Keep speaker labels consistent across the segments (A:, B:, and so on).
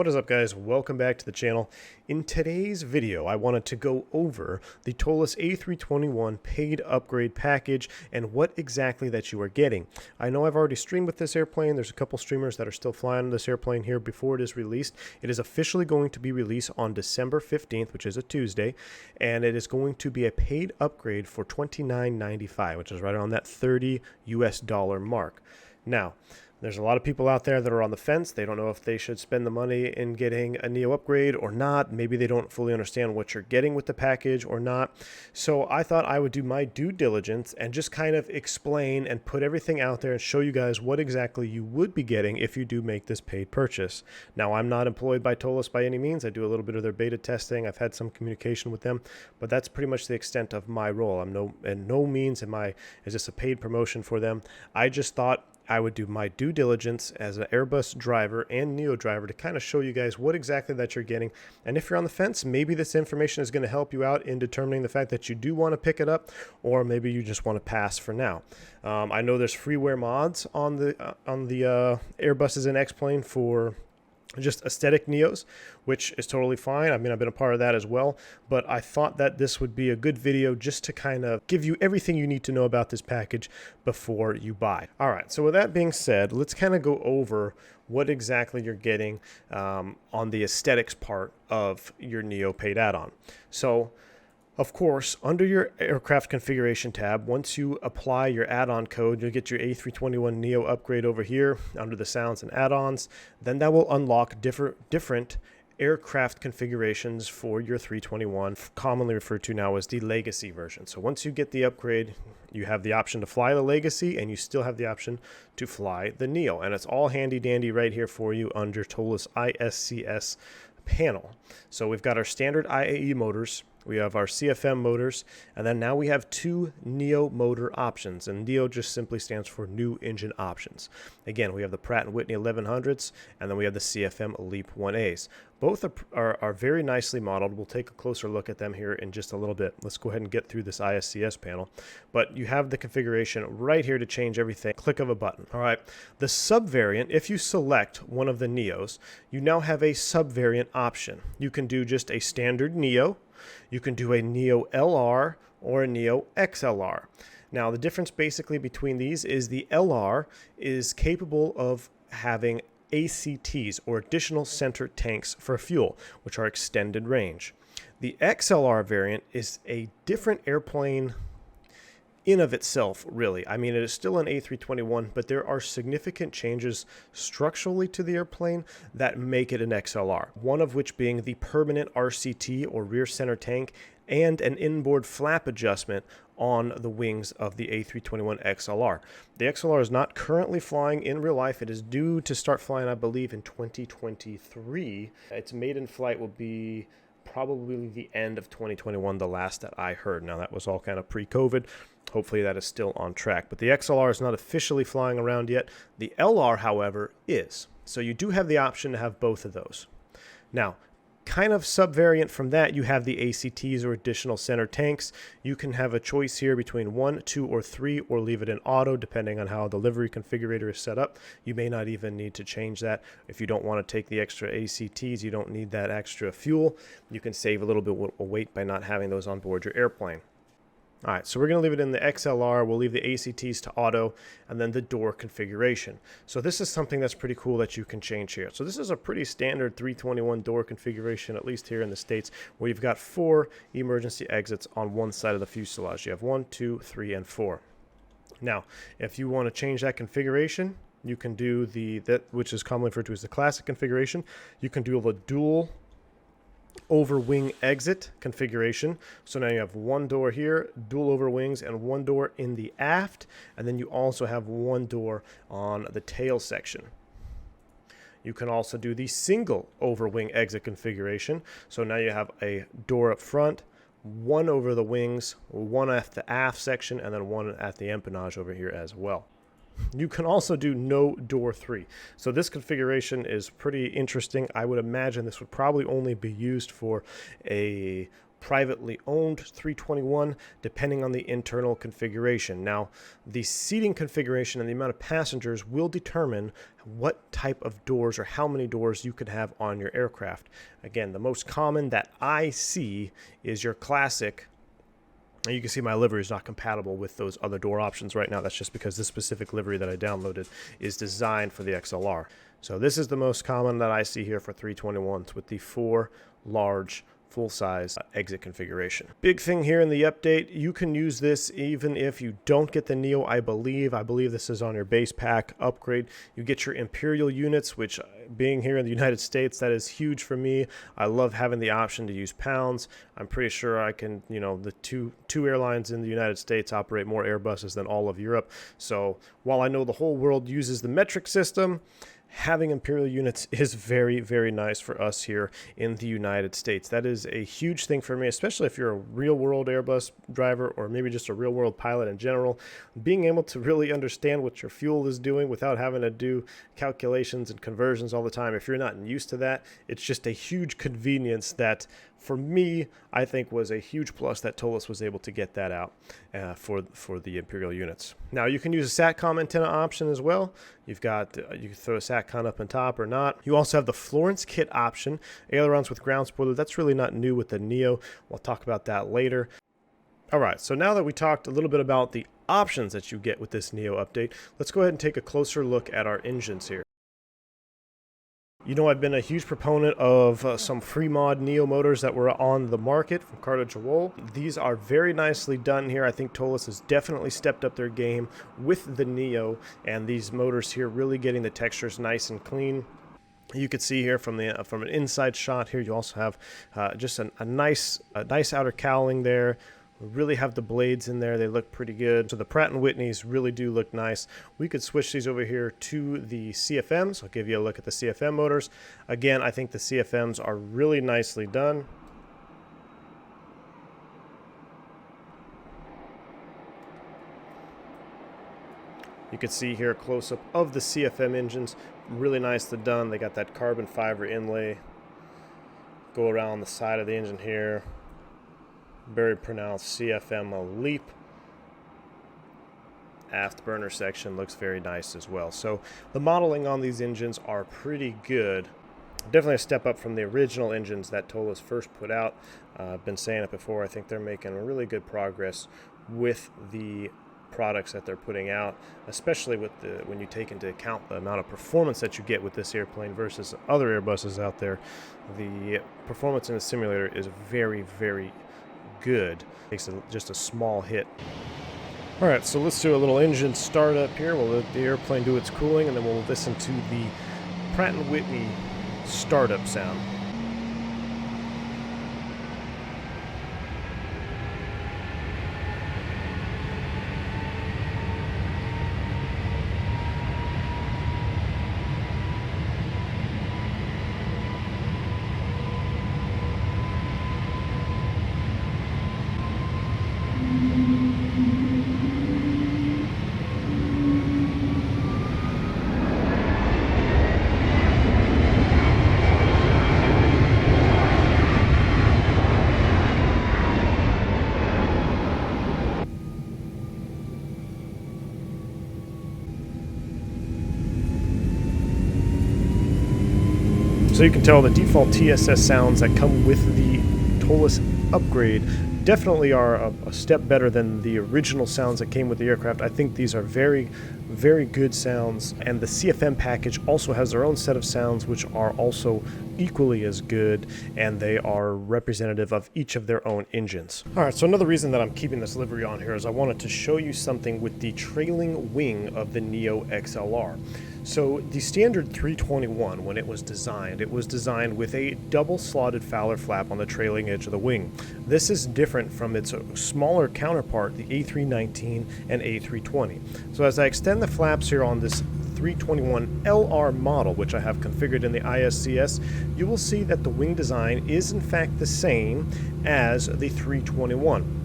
A: What is up, guys? Welcome back to the channel. In today's video, I wanted to go over the Toliss A321 paid upgrade package and what exactly that you are getting. I know I've already streamed with this airplane. There's a couple streamers that are still flying this airplane here before it is released. It is officially going to be released on December 15th, which is a Tuesday, and it is going to be a paid upgrade for $29.95, which is right around that $30 US mark. Now, there's a lot of people out there that are on the fence. They don't know if they should spend the money in getting a NEO upgrade or not. Maybe they don't fully understand what you're getting with the package or not. So I thought I would do my due diligence and just kind of explain and put everything out there and show you guys what exactly you would be getting if you do make this paid purchase. Now, I'm not employed by Toliss by any means. I do a little bit of their beta testing. I've had some communication with them, but that's pretty much the extent of my role. In no means is this a paid promotion for them. I just thought I would do my due diligence as an Airbus driver and NEO driver to kind of show you guys what exactly that you're getting. And if you're on the fence, maybe this information is going to help you out in determining the fact that you do want to pick it up, or maybe you just want to pass for now. I know there's freeware mods on the Airbuses and X-Plane for just aesthetic NEOs, which is totally fine. I mean, I've been a part of that as well, but I thought that this would be a good video just to kind of give you everything you need to know about this package before you buy. All right, so with that being said, let's kind of go over what exactly you're getting on the aesthetics part of your NEO paid add-on. So, of course, under your aircraft configuration tab, once you apply your add-on code, you'll get your A321 NEO upgrade over here under the sounds and add-ons. Then that will unlock different aircraft configurations for your 321, commonly referred to now as the Legacy version. So once you get the upgrade, you have the option to fly the Legacy, and you still have the option to fly the NEO. And it's all handy-dandy right here for you under Toliss ISCS panel. So we've got our standard IAE motors, we have our CFM motors, and then now we have two NEO motor options, and NEO just simply stands for New Engine Options. Again, we have the Pratt & Whitney 1100s, and then we have the CFM LEAP 1As. Both are very nicely modeled. We'll take a closer look at them here in just a little bit. Let's go ahead and get through this ISCS panel. But you have the configuration right here to change everything. Click of a button. All right. The subvariant, if you select one of the NEOs, you now have a subvariant option. You can do just a standard NEO. You can do a NEO LR or a NEO XLR. Now, the difference basically between these is the LR is capable of having ACTs, or additional center tanks for fuel, which are extended range. The XLR variant is a different airplane in of itself, really. I mean, it is still an A321, but there are significant changes structurally to the airplane that make it an XLR, one of which being the permanent RCT, or rear center tank, and an inboard flap adjustment on the wings of the A321 XLR. The XLR is not currently flying in real life. It is due to start flying, I believe, in 2023. Its maiden flight will be probably the end of 2021, the last that I heard. Now, that was all kind of pre-COVID. Hopefully that is still on track. But the XLR is not officially flying around yet. The LR, however, is. So you do have the option to have both of those. Now, kind of subvariant from that, you have the ACTs, or additional center tanks. You can have a choice here between 1, 2, or 3, or leave it in auto depending on how the livery configurator is set up. You may not even need to change that. If you don't want to take the extra ACTs, you don't need that extra fuel, you can save a little bit of weight by not having those on board your airplane. All right, so we're going to leave it in the XLR. We'll leave the ACTs to auto, and then the door configuration. So this is something that's pretty cool that you can change here. So this is a pretty standard 321 door configuration, at least here in the States, where you've got 4 emergency exits on one side of the fuselage. You have 1, 2, 3, and 4. Now, if you want to change that configuration, you can do that which is commonly referred to as the classic configuration. You can do the dual over wing exit configuration. So now you have one door here, dual over wings, and one door in the aft, and then you also have one door on the tail section. You can also do the single over wing exit configuration. So now you have a door up front, one over the wings, one at the aft section, and then one at the empennage over here as well. You can also do no door 3. So this configuration is pretty interesting. I would imagine this would probably only be used for a privately owned 321, depending on the internal configuration. Now, the seating configuration and the amount of passengers will determine what type of doors or how many doors you could have on your aircraft. Again, the most common that I see is your classic. And you can see my livery is not compatible with those other door options right now. That's just because this specific livery that I downloaded is designed for the XLR. So this is the most common that I see here for 321s with the 4 large full-size exit configuration. Big thing here in the update, you can use this even if you don't get the Neo, I believe. I believe this is on your base pack upgrade. You get your Imperial units, which being here in the United States, that is huge for me. I love having the option to use pounds. I'm pretty sure I can, the two airlines in the United States operate more Airbuses than all of Europe. So while I know the whole world uses the metric system, having Imperial units is very, very nice for us here in the United States. That is a huge thing for me, especially if you're a real-world Airbus driver or maybe just a real-world pilot in general. Being able to really understand what your fuel is doing without having to do calculations and conversions all the time. If you're not used to that, it's just a huge convenience that, for me, I think was a huge plus that Toliss was able to get that out for the Imperial units. Now, you can use a SATCOM antenna option as well. You've got, you can throw a SATCOM up on top or not. You also have the Florence kit option, ailerons with ground spoiler. That's really not new with the Neo. We'll talk about that later. All right, so now that we talked a little bit about the options that you get with this Neo update, let's go ahead and take a closer look at our engines here. I've been a huge proponent of some free mod Neo motors that were on the market from Carter Joel. These are very nicely done here. I think Toliss has definitely stepped up their game with the Neo, and these motors here really getting the textures nice and clean. You can see here from an inside shot here, you also have just a nice outer cowling there. We really have the blades in there. They look pretty good. So the Pratt & Whitneys really do look nice. We could switch these over here to the CFMs. I'll give you a look at the CFM motors. Again, I think the CFMs are really nicely done. You can see here a close-up of the CFM engines. Really nicely done. They got that carbon fiber inlay. Go around the side of the engine here. Very pronounced CFM leap. Afterburner section looks very nice as well. So the modeling on these engines are pretty good. Definitely a step up from the original engines that Toliss first put out. I've been saying it before. I think they're making really good progress with the products that they're putting out, especially with when you take into account the amount of performance that you get with this airplane versus other Airbuses out there. The performance in the simulator is very, very good. Takes just a small hit. All right, so let's do a little engine startup here. We'll let the airplane do its cooling, and then we'll listen to the Pratt & Whitney startup sound. So you can tell the default TSS sounds that come with the Toliss upgrade definitely are a step better than the original sounds that came with the aircraft. I think these are very, very good sounds, and the CFM package also has their own set of sounds which are also equally as good, and they are representative of each of their own engines. Alright, so another reason that I'm keeping this livery on here is I wanted to show you something with the trailing wing of the Neo XLR. So the standard 321, when it was designed with a double slotted Fowler flap on the trailing edge of the wing. This is different from its smaller counterpart, the A319 and A320. So as I extend the flaps here on this 321 LR model, which I have configured in the ISCS, you will see that the wing design is in fact the same as the 321.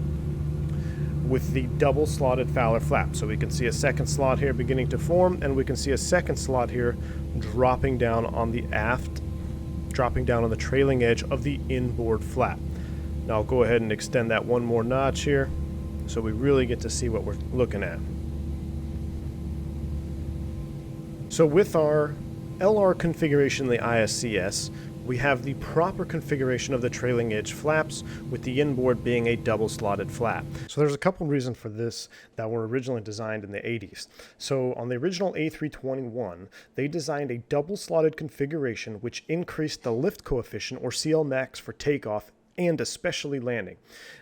A: With the double slotted Fowler flap. So we can see a second slot here beginning to form, and we can see a second slot here dropping down on the aft, dropping down on the trailing edge of the inboard flap. Now I'll go ahead and extend that one more notch here so we really get to see what we're looking at. So with our LR configuration in the ISCS, we have the proper configuration of the trailing edge flaps, with the inboard being a double slotted flap. So there's a couple reasons for this that were originally designed in the 80s. So on the original A321, they designed a double slotted configuration which increased the lift coefficient, or CLmax, for takeoff and especially landing.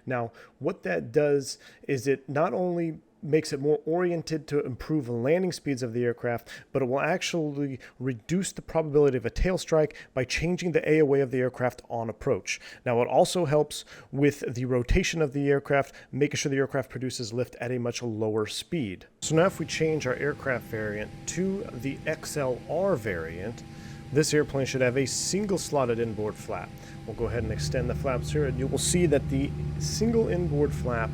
A: Now, what that does is it not only makes it more oriented to improve the landing speeds of the aircraft, but it will actually reduce the probability of a tail strike by changing the AOA of the aircraft on approach. Now, it also helps with the rotation of the aircraft, making sure the aircraft produces lift at a much lower speed. So now if we change our aircraft variant to the XLR variant, this airplane should have a single slotted inboard flap. We'll go ahead and extend the flaps here, and you will see that the single inboard flap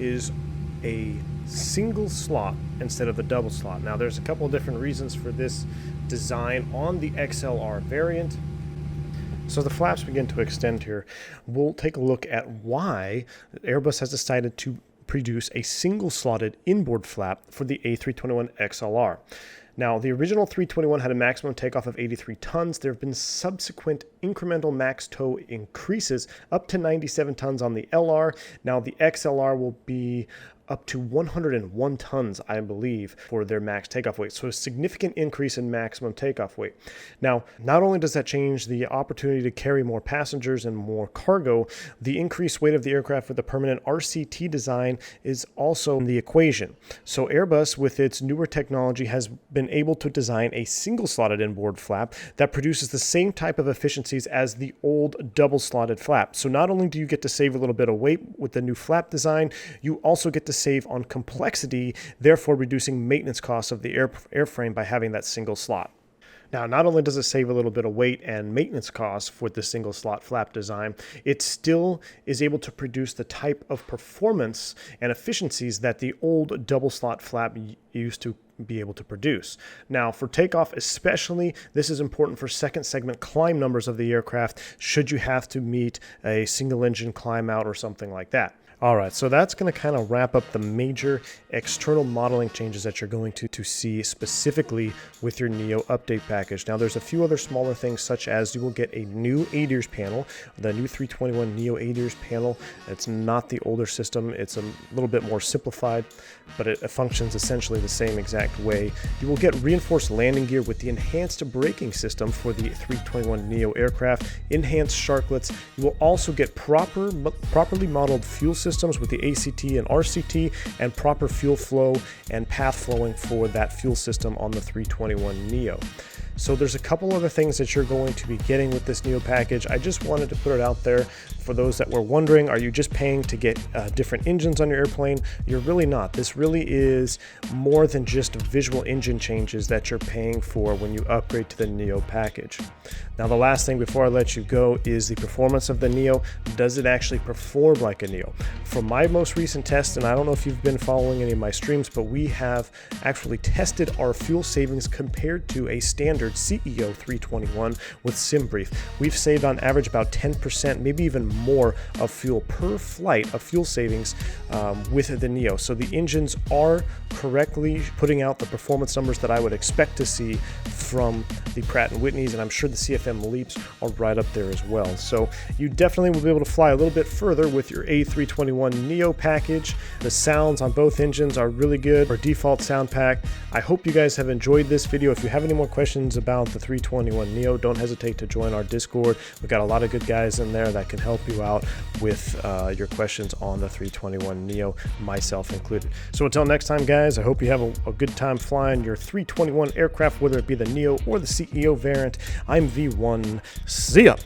A: is a single slot instead of the double slot. Now there's a couple of different reasons for this design on the XLR variant. So the flaps begin to extend here. We'll take a look at why Airbus has decided to produce a single slotted inboard flap for the A321 XLR. Now, the original 321 had a maximum takeoff of 83 tons. There have been subsequent incremental max tow increases up to 97 tons on the LR. Now, the XLR will be up to 101 tons, I believe, for their max takeoff weight. So a significant increase in maximum takeoff weight. Now, not only does that change the opportunity to carry more passengers and more cargo, the increased weight of the aircraft with the permanent RCT design is also in the equation. So Airbus, with its newer technology, has been able to design a single-slotted inboard flap that produces the same type of efficiencies as the old double-slotted flap. So not only do you get to save a little bit of weight with the new flap design, you also get to save on complexity, therefore reducing maintenance costs of the airframe by having that single slot. Now, not only does it save a little bit of weight and maintenance costs for the single slot flap design, it still is able to produce the type of performance and efficiencies that the old double slot flap used to be able to produce. Now, for takeoff especially, this is important for second segment climb numbers of the aircraft should you have to meet a single engine climb out or something like that. All right, so that's going to kind of wrap up the major external modeling changes that you're going to see specifically with your NEO update package. Now, there's a few other smaller things, such as you will get a new ADIRS panel, the new 321 NEO ADIRS panel. It's not the older system. It's a little bit more simplified, but it functions essentially the same exact way. You will get reinforced landing gear with the enhanced braking system for the 321 NEO aircraft, enhanced sharklets. You will also get properly modeled fuel systems with the ACT and RCT, and proper fuel flow and path flowing for that fuel system on the 321 NEO. So there's a couple other things that you're going to be getting with this NEO package. I just wanted to put it out there for those that were wondering, are you just paying to get different engines on your airplane? You're really not. This really is more than just visual engine changes that you're paying for when you upgrade to the NEO package. Now, the last thing before I let you go is the performance of the NEO. Does it actually perform like a NEO? From my most recent test, and I don't know if you've been following any of my streams, but we have actually tested our fuel savings compared to a standard CEO 321 with SimBrief. We've saved on average about 10%, maybe even more of fuel per flight of fuel savings with the NEO. So the engines are correctly putting out the performance numbers that I would expect to see from the Pratt & Whitneys, and I'm sure the CFM LEAPs are right up there as well. So you definitely will be able to fly a little bit further with your A321 NEO package. The sounds on both engines are really good. Our default sound pack. I hope you guys have enjoyed this video. If you have any more questions about the 321 NEO, don't hesitate to join our Discord. We've got a lot of good guys in there that can help you out with your questions on the 321 NEO, myself included. So until next time, guys, I hope you have a good time flying your 321 aircraft, whether it be the NEO or the CEO variant. I'm V1. See ya!